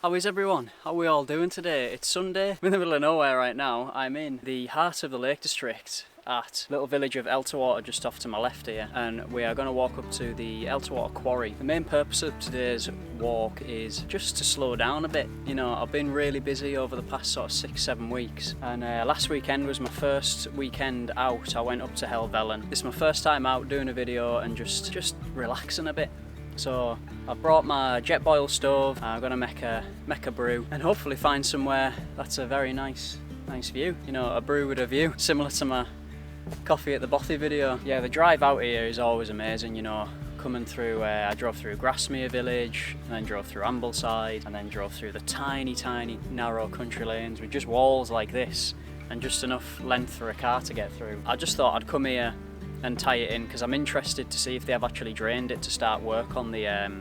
How is everyone? How are we all doing today? It's Sunday. I'm in the middle of nowhere right now. I'm in the heart of the Lake District at little village of Elterwater just off to my left here, and we are going to walk up to the Elterwater quarry. The main purpose of today's walk is just to slow down a bit. You know, I've been really busy over the past sort of 6-7 weeks, and last weekend was my first weekend out. I went up to Helvellyn. This is my first time out doing a video and just relaxing a bit. So I've brought my jet boil stove. I'm going to make a brew and hopefully find somewhere that's a very nice view. You know, a brew with a view, similar to my coffee at the Bothy video. Yeah, the drive out here is always amazing, you know. Coming through, I drove through Grasmere village, and then drove through Ambleside, and then drove through the tiny narrow country lanes with just walls like this and just enough length for a car to get through. I just thought I'd come here and tie it in because I'm interested to see if they have actually drained it to start work on the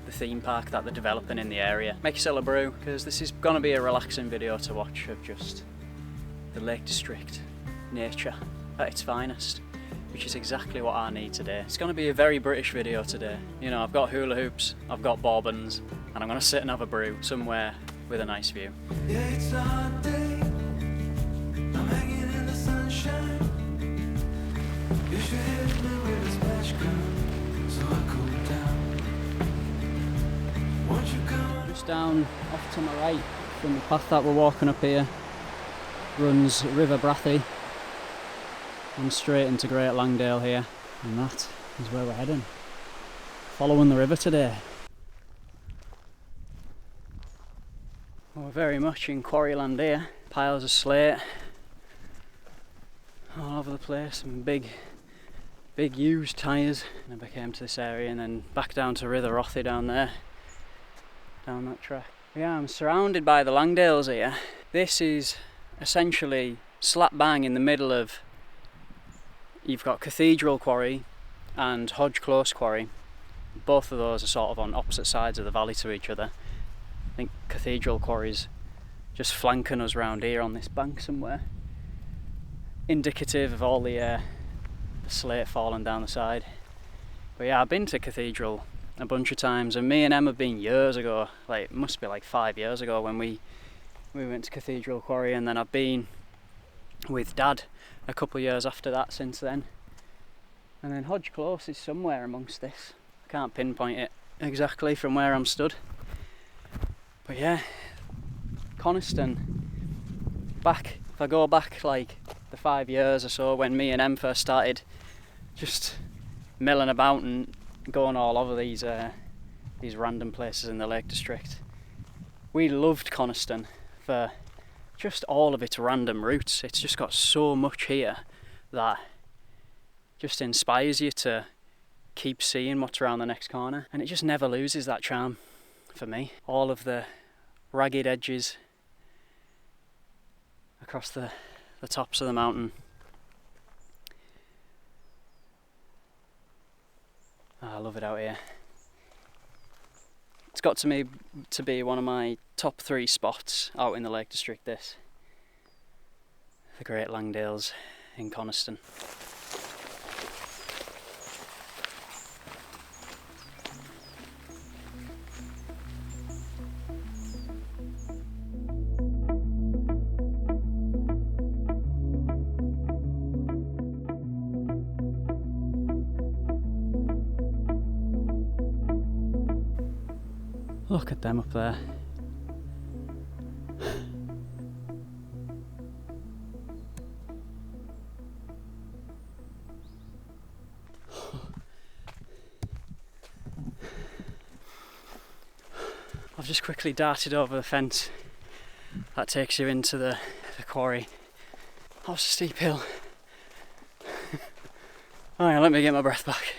theme park that they're developing in the area. Make yourself a brew, because this is going to be a relaxing video to watch of just the Lake District, nature at its finest, which is exactly what I need today. It's going to be a very British video today. You know, I've got hula hoops, I've got bourbons, and I'm going to sit and have a brew somewhere with a nice view. Yeah, it's a hot day. I'm hanging in the sunshine. You should hit me with a splash gun, so I cool down. Won't you come? Just down off to my right from the path that we're walking up here runs River Brathy and straight into Great Langdale here, and that is where we're heading. Following the river today. Well, we're very much in Quarryland here. Piles of slate all over the place, and big used tyres. And I came to this area and then back down to River Rothy down there, down that track. Yeah, I'm surrounded by the Langdales here. This is essentially slap bang in the middle of, you've got Cathedral Quarry and Hodge Close Quarry. Both of those are sort of on opposite sides of the valley to each other. I think Cathedral Quarry's just flanking us round here on this bank somewhere, indicative of all the slate falling down the side. But yeah, I've been to Cathedral a bunch of times, and me and Em have been years ago, like it must be like 5 years ago when we went to Cathedral Quarry, and then I've been with Dad a couple of years after that since then. And then Hodge Close is somewhere amongst this. I can't pinpoint it exactly from where I'm stood. But yeah, Coniston, if I go back like the 5 years or so when me and Em first started just milling about and going all over these random places in the Lake District, we loved Coniston for just all of its random routes. It's just got so much here that just inspires you to keep seeing what's around the next corner, and it just never loses that charm for me. All of the ragged edges across the tops of the mountain. I love it out here. It's got to be one of my top 3 spots out in the Lake District, this. The Great Langdales in Coniston. Look at them up there. I've just quickly darted over the fence that takes you into the quarry. Oh, it's a steep hill. Alright, let me get my breath back.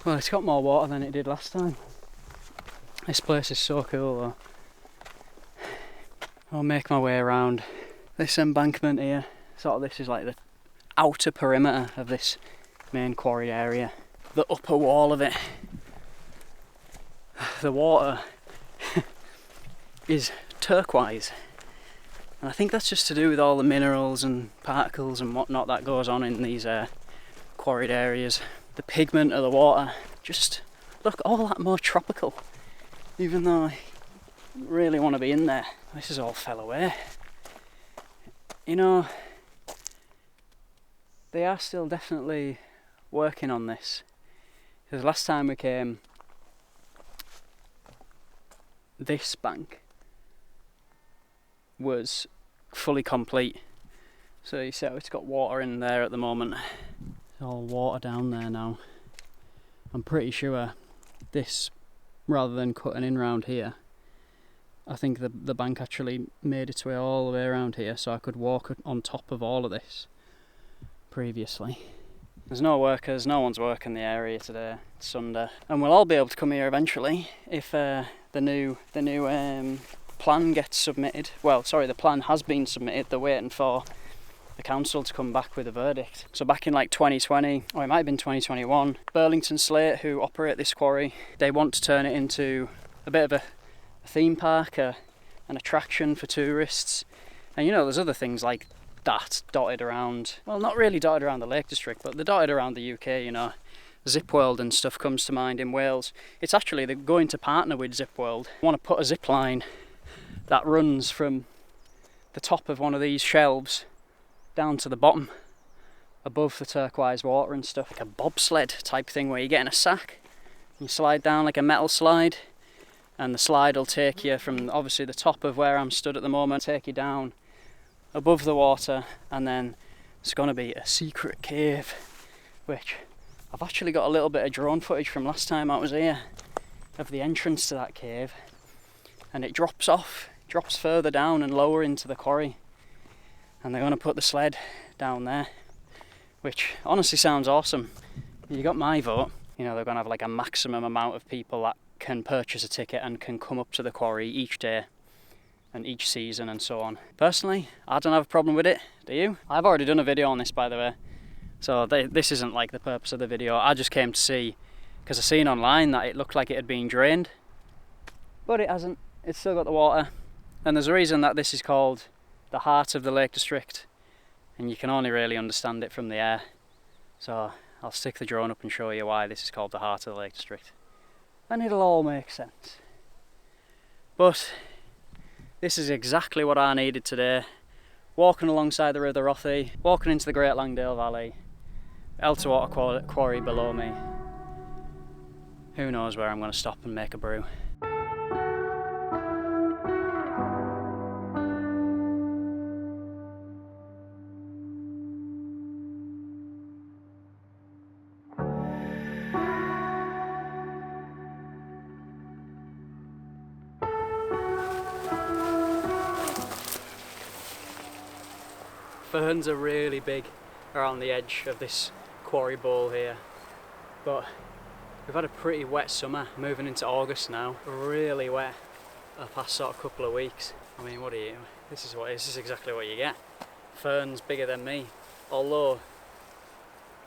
Well, it's got more water than it did last time. This place is so cool though. I'll make my way around this embankment here. Sort of this is like the outer perimeter of this main quarry area. The upper wall of it. The water is turquoise. And I think that's just to do with all the minerals and particles and whatnot that goes on in these quarried areas. The pigment of the water just look all that more tropical, even though I really want to be in there. This is all fell away. You know, they are still definitely working on this, because last time we came, this bank was fully complete. So you see how it's got water in there at the moment. It's all water down there now. I'm pretty sure this, rather than cutting in round here, I think the bank actually made its way all the way around here, so I could walk on top of all of this previously. There's no workers, no one's working the area today. It's Sunday, and we'll all be able to come here eventually if the new plan gets submitted. Well, sorry, the plan has been submitted. They're waiting for the council to come back with a verdict. So back in like 2020, or it might have been 2021, Burlington Slate, who operate this quarry, they want to turn it into a bit of a theme park, an attraction for tourists. And you know, there's other things like that dotted around, well, not really dotted around the Lake District, but they're dotted around the UK, you know. Zip World and stuff comes to mind in Wales. It's actually, they're going to partner with Zip World. They want to put a zip line that runs from the top of one of these shelves down to the bottom above the turquoise water and stuff, like a bobsled type thing where you get in a sack, you slide down like a metal slide, and the slide will take you from obviously the top of where I'm stood at the moment, take you down above the water, and then it's going to be a secret cave, which I've actually got a little bit of drone footage from last time I was here of the entrance to that cave, and it drops further down and lower into the quarry, and they're going to put the sled down there, which honestly sounds awesome. You got my vote. You know, they're going to have like a maximum amount of people that can purchase a ticket and can come up to the quarry each day and each season and so on. Personally, I don't have a problem with it. Do you? I've already done a video on this, by the way, so this isn't like the purpose of the video. I just came to see, because I seen online that it looked like it had been drained, but it hasn't. It's still got the water, and there's a reason that this is called the heart of the Lake District, and you can only really understand it from the air. So I'll stick the drone up and show you why this is called the heart of the Lake District, and it'll all make sense. But this is exactly what I needed today. Walking alongside the River Rothay, walking into the Great Langdale Valley, Elterwater Quarry below me. Who knows where I'm going to stop and make a brew. Ferns are really big around the edge of this quarry bowl here, but we've had a pretty wet summer, moving into August now. Really wet the past sort of couple of weeks. I mean, this is exactly what you get. Ferns bigger than me, although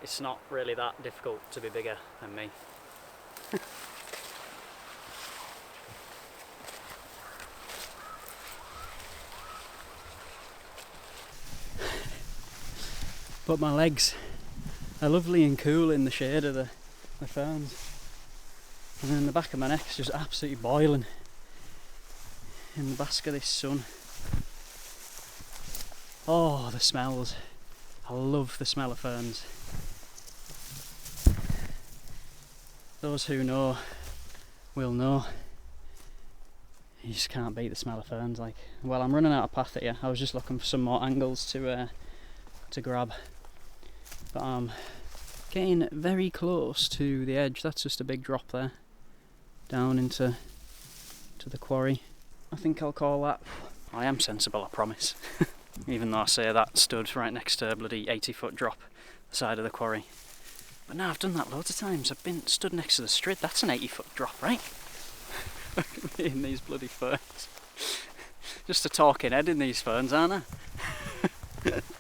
it's not really that difficult to be bigger than me. But my legs are lovely and cool in the shade of the ferns, and then the back of my neck's just absolutely boiling in the bask of this sun. Oh, the smells. I love the smell of ferns. Those who know will know. You just can't beat the smell of ferns. Like, well, I'm running out of path here. I was just looking for some more angles to grab, but I'm getting very close to the edge. That's just a big drop there down into the quarry. I think I'll call that. I am sensible, I promise. Even though I say that stood right next to a bloody 80-foot drop the side of the quarry. But now I've done that loads of times. I've been stood next to the strid. That's an 80-foot drop, right? In these bloody ferns. Just a talking head in these ferns, aren't I?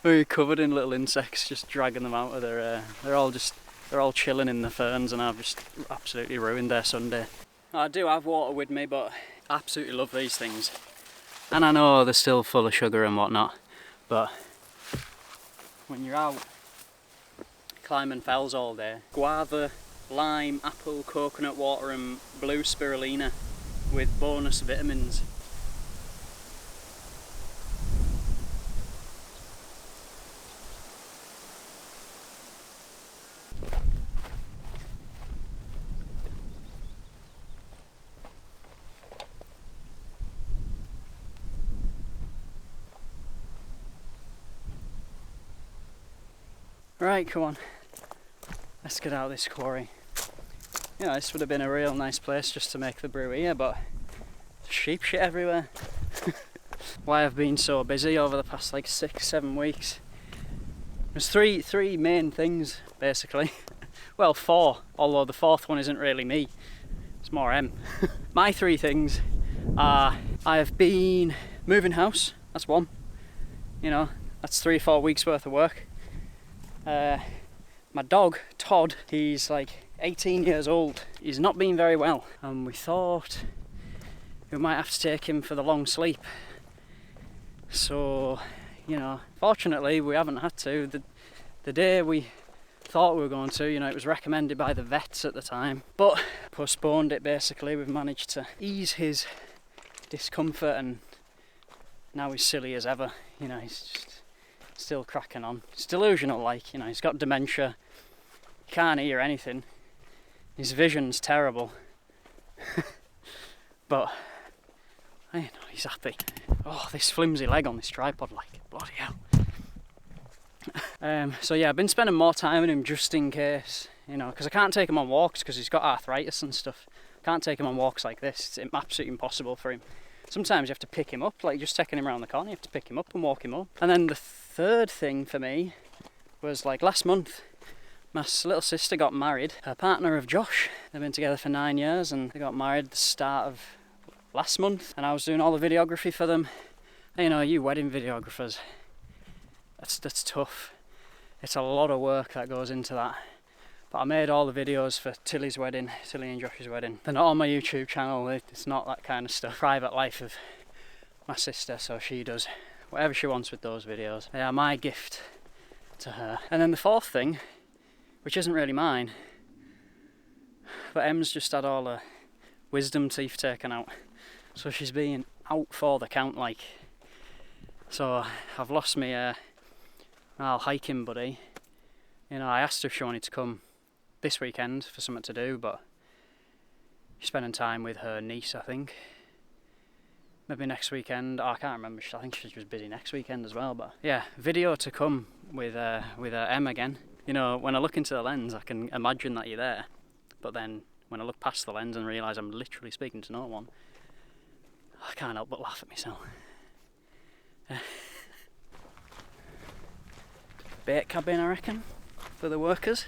Very covered in little insects, just dragging them out of their. They're all chilling in the ferns, and I've just absolutely ruined their Sunday. I do have water with me, but I absolutely love these things. And I know they're still full of sugar and whatnot, but when you're out climbing fells all day, guava, lime, apple, coconut water and blue spirulina with bonus vitamins. Right, come on, let's get out of this quarry. You know, this would have been a real nice place just to make the brew here, but there's sheep shit everywhere. Why I've been so busy over the past like 6-7 weeks. There's three main things basically. Well, 4, although the 4th one isn't really me, it's more M. My 3 things are, I have been moving house, that's 1. You know, that's 3-4 weeks worth of work. My dog, Todd, he's like 18 years old. He's not been very well, and we thought we might have to take him for the long sleep. So, you know, fortunately we haven't had to. The day we thought we were going to, you know, it was recommended by the vets at the time, but postponed it basically. We've managed to ease his discomfort and now he's silly as ever. You know, he's just still cracking on. It's delusional, like, you know, he's got dementia, he can't hear anything, his vision's terrible. But you know, he's happy. Oh, this flimsy leg on this tripod, like, bloody hell. So yeah, I've been spending more time with him just in case, you know, because I can't take him on walks because he's got arthritis and stuff. Can't take him on walks like this, it's absolutely impossible for him. Sometimes you have to pick him up, like just taking him around the corner, you have to pick him up and walk him up. And then the third thing for me was like last month, my little sister got married. Her partner of Josh, they've been together for 9 years and they got married at the start of last month. And I was doing all the videography for them. And, you know, you wedding videographers, that's tough. It's a lot of work that goes into that. But I made all the videos for Tilly and Josh's wedding. They're not on my YouTube channel, it's not that kind of stuff. Private life of my sister, so she does whatever she wants with those videos. They are my gift to her. And then the 4th thing, which isn't really mine, but Em's just had all her wisdom teeth taken out. So she's been out for the count, like. So I've lost my hiking buddy. You know, I asked her if she wanted to come this weekend for something to do, but she's spending time with her niece, I think. Maybe next weekend. Oh, I can't remember. I think she's just busy next weekend as well. But yeah, video to come with Em again. You know, when I look into the lens, I can imagine that you're there, but then when I look past the lens and realise I'm literally speaking to no one, I can't help but laugh at myself. Bait cabin, I reckon, for the workers.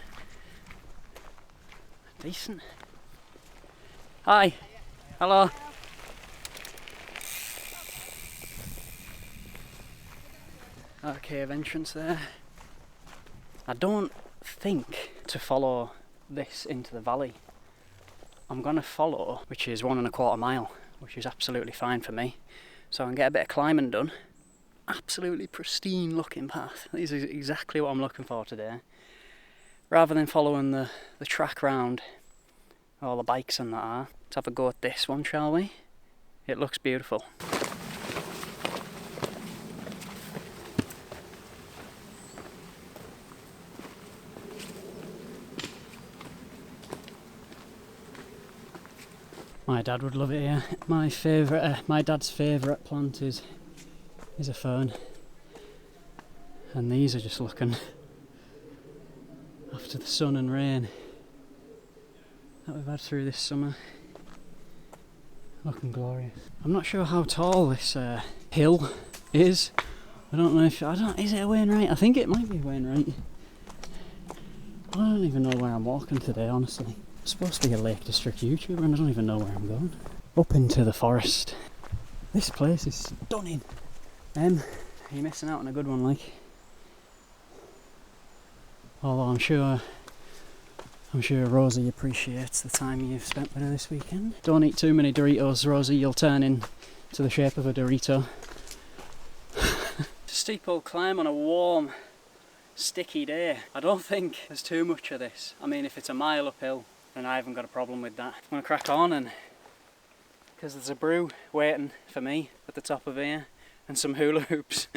Decent. Hi. Hello. Cave entrance there. I don't think to follow this into the valley. I'm going to follow, which is 1.25 miles, which is absolutely fine for me. So I can get a bit of climbing done. Absolutely pristine looking path. This is exactly what I'm looking for today. Rather than following the track round, all the bikes and that are. Let's have a go at this one, shall we? It looks beautiful. My dad would love it here. My dad's favourite plant is a fern. And these are just looking, after the sun and rain that we've had through this summer, looking glorious. I'm not sure how tall this hill is. I don't know is it a Wainwright? I think it might be a Wainwright. I don't even know where I'm walking today, honestly. I'm supposed to be a Lake District YouTuber and I don't even know where I'm going. Up into the forest. This place is stunning. You're missing out on a good one, like. Although I'm sure Rosie appreciates the time you've spent with her this weekend. Don't eat too many Doritos, Rosie, you'll turn to the shape of a Dorito. It's a steep old climb on a warm, sticky day. I don't think there's too much of this. I mean, if it's a mile uphill, then I haven't got a problem with that. I'm gonna crack on, and because there's a BREW waiting for me at the top of here, and some hula hoops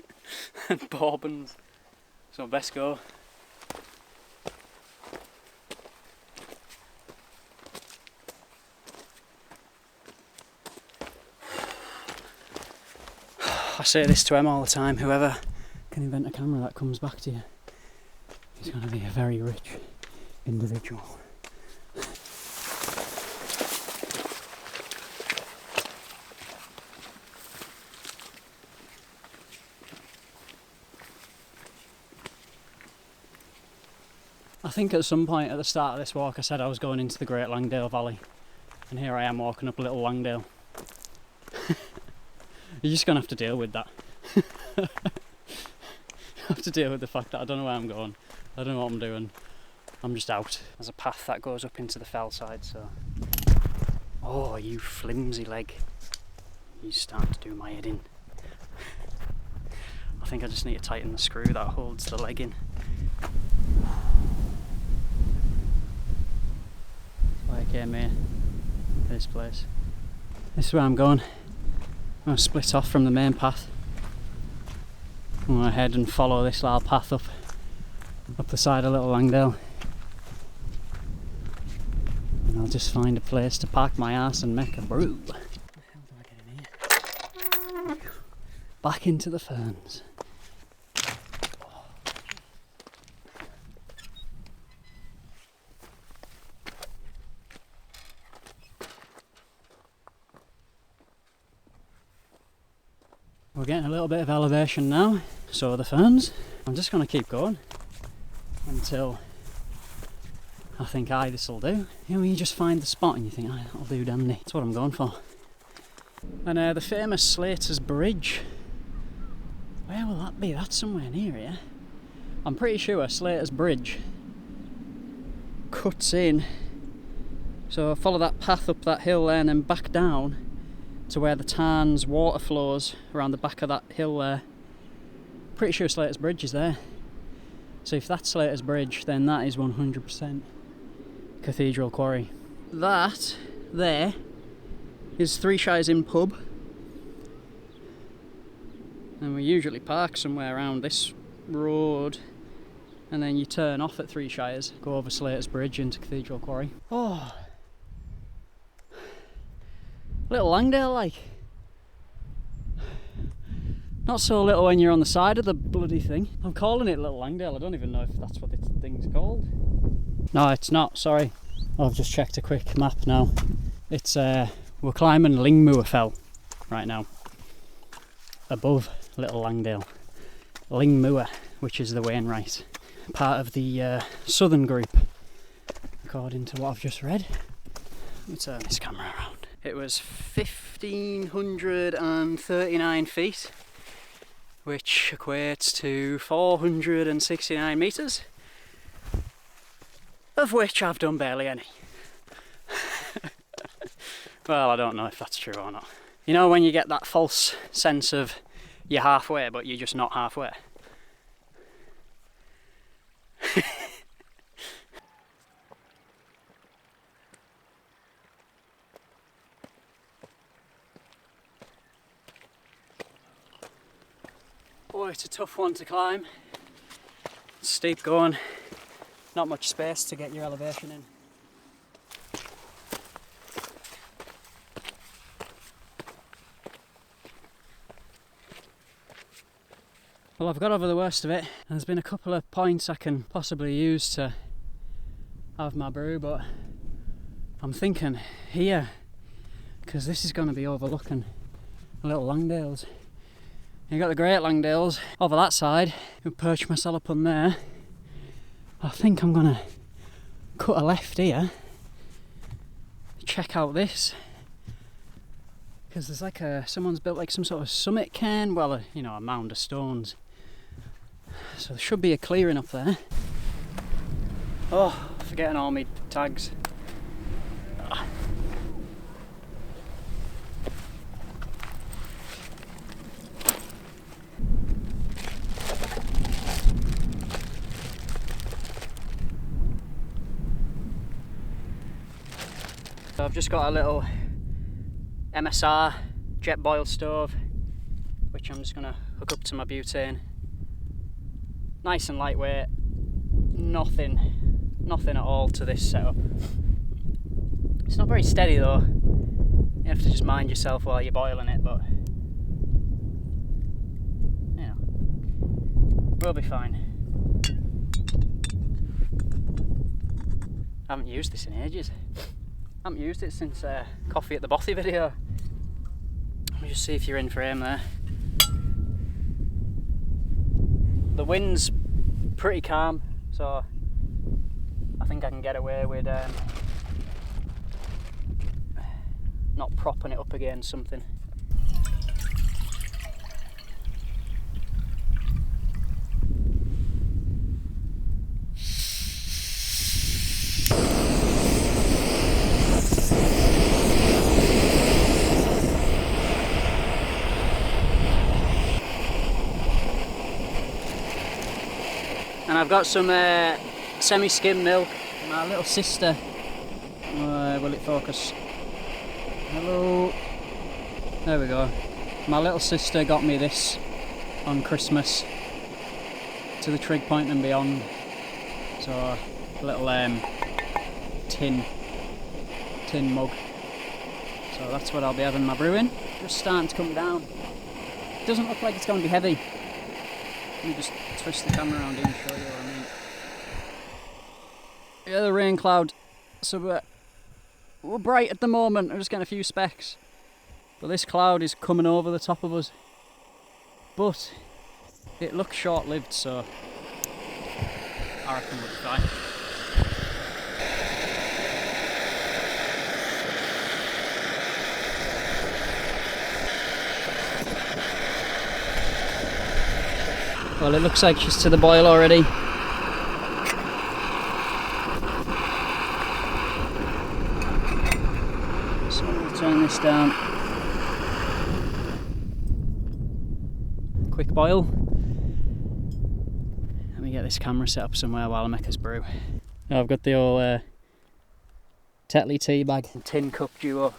and bourbons. So best go. I say this to Em all the time, whoever can invent a camera that comes back to you is going to be a very rich individual. I think at some point at the start of this walk I said I was going into the Great Langdale Valley, and here I am walking up Little Langdale. You're just going to have to deal with that. You have to deal with the fact that I don't know where I'm going, I don't know what I'm doing, I'm just out. There's a path that goes up into the fell side, so... Oh, you flimsy leg. You starting to do my head in. I think I just need to tighten the screw that holds the leg in. That's why I came here, this place. This is where I'm going. I'm going to split off from the main path. I'm going to head and follow this little path up the side of Little Langdale. And I'll just find a place to park my ass and make a brew. How the hell do I get in here? Back into the ferns. We're getting a little bit of elevation now, so are the ferns. I'm just going to keep going until I think this'll do. You know, you just find the spot and you think, that'll do dandy. That's what I'm going for. And the famous Slater's Bridge, where will that be? That's somewhere near here. I'm pretty sure Slater's Bridge cuts in, so follow that path up that hill there and then back down to where the Tarns water flows around the back of that hill there. Pretty sure Slater's Bridge is there. So if that's Slater's Bridge, then that is 100% Cathedral Quarry. That there is Three Shires Inn pub, and we usually park somewhere around this road, and then you turn off at Three Shires, go over Slater's Bridge into Cathedral Quarry. Oh, Little Langdale, like. Not so little when you're on the side of the bloody thing. I'm calling it Little Langdale, I don't even know if that's what this thing's called. No, it's not, sorry. I've just checked a quick map now. It's, we're climbing Lingmoor Fell right now. Above Little Langdale. Lingmoor, which is the Wainwright. Part of the southern group, according to what I've just read. Let me turn this camera around. It was 1,539 feet, which equates to 469 metres, of which I've done barely any. Well, I don't know if that's true or not. You know when you get that false sense of you're halfway, but you're just not halfway? Oh, it's a tough one to climb. It's steep going, not much space to get your elevation in. Well, I've got over the worst of it, and there's been a couple of points I can possibly use to have my brew, but I'm thinking here, because this is going to be overlooking Little Langdales. You got the Great Langdales over that side. I'll perch myself up on there. I think I'm gonna cut a left here, check out this, because there's like someone's built like some sort of summit cairn, well, you know, a mound of stones. So there should be a clearing up there. Oh, forgetting all my tags. I've just got a little MSR jet boil stove, which I'm just going to hook up to my butane. Nice and lightweight, nothing at all to this setup. It's not very steady though, you have to just mind yourself while you're boiling it, but you know, we'll be fine. I haven't used this in ages. I haven't used it since Coffee at the Bothy video. Let me just see if you're in frame there. The wind's pretty calm, so I think I can get away with not propping it up against something. And I've got some semi-skim milk. My little sister, will it focus? Hello. There we go. My little sister got me this on Christmas to the Trig Point and beyond. So a little tin mug. So that's what I'll be having my brew in. Just starting to come down. Doesn't look like it's going to be heavy. Let me just twist the camera around here and show you what I mean. Yeah, the rain cloud. So we're bright at the moment. I'm just getting a few specks. But this cloud is coming over the top of us. But it looks short-lived, so I reckon we'll be fine. Well, it looks like she's to the boil already. So we'll turn this down. Quick boil. Let me get this camera set up somewhere while I make this brew. Now I've got the old Tetley tea bag and tin cup duo.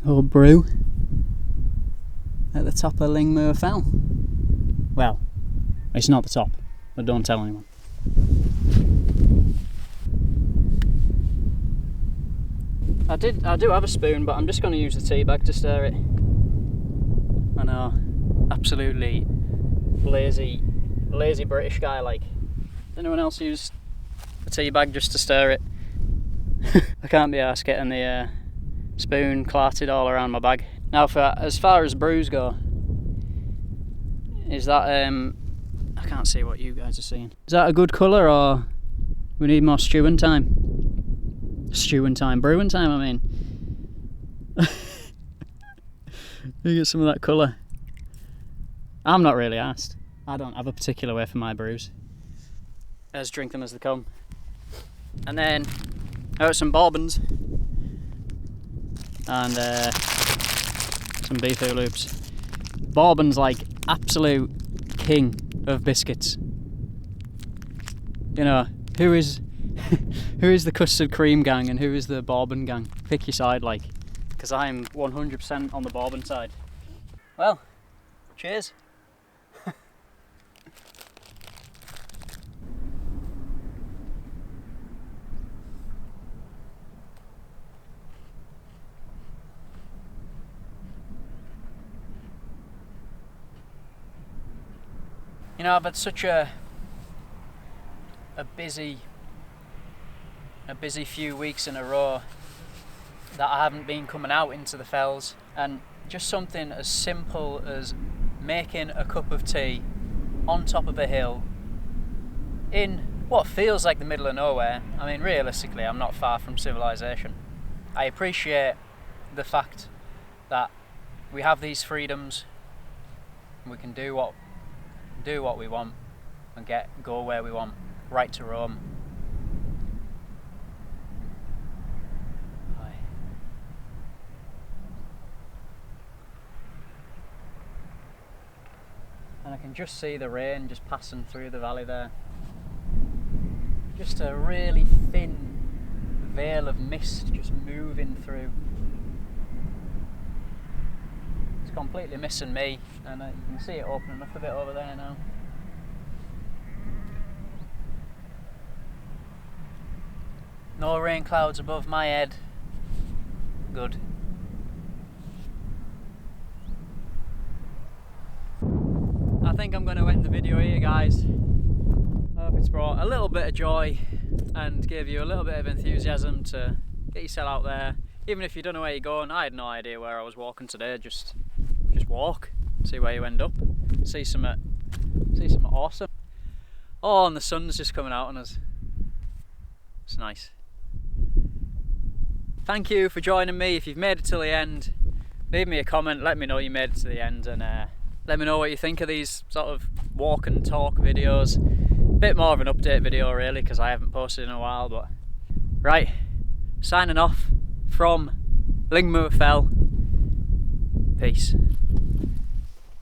Old brew at the top of Lingmoor Fell. Well, it's not the top, but don't tell anyone. I do have a spoon, but I'm just going to use the tea bag to stir it. I know, absolutely lazy British guy like. Does anyone else use a tea bag just to stir it? I can't be arsed getting the spoon clarted all around my bag. Now, as far as brews go, is that I can't see what you guys are seeing. Is that a good colour, or we need more stewing time? Brewing time, I mean. You get some of that colour. I'm not really asked. I don't have a particular way for my brews. I just drink them as they come. And then I got some bourbons and some beef loops. Bourbon's like absolute king of biscuits. You know, who is the custard cream gang and who is the bourbon gang? Pick your side, like, because I'm 100% on the bourbon side. Well, cheers. You know, I've had such a busy few weeks in a row that I haven't been coming out into the fells, and just something as simple as making a cup of tea on top of a hill in what feels like the middle of nowhere. I mean, realistically, I'm not far from civilization. I appreciate the fact that we have these freedoms and we can do what we want and go where we want, right to roam. and I can just see the rain just passing through the valley there. Just a really thin veil of mist just moving through. It's completely missing me, and you can see it opening up a bit over there now. No rain clouds above my head. Good. I think I'm going to end the video here, guys. I hope it's brought a little bit of joy and gave you a little bit of enthusiasm to get yourself out there. Even if you don't know where you're going, I had no idea where I was walking today. Just walk, see where you end up, see something awesome. Oh, and the sun's just coming out on us. It's nice. Thank you for joining me. If you've made it till the end, leave me a comment, let me know you made it to the end, and let me know what you think of these sort of walk and talk videos. Bit more of an update video really, because I haven't posted in a while. But right, signing off from Lingmoor Fell. Peace.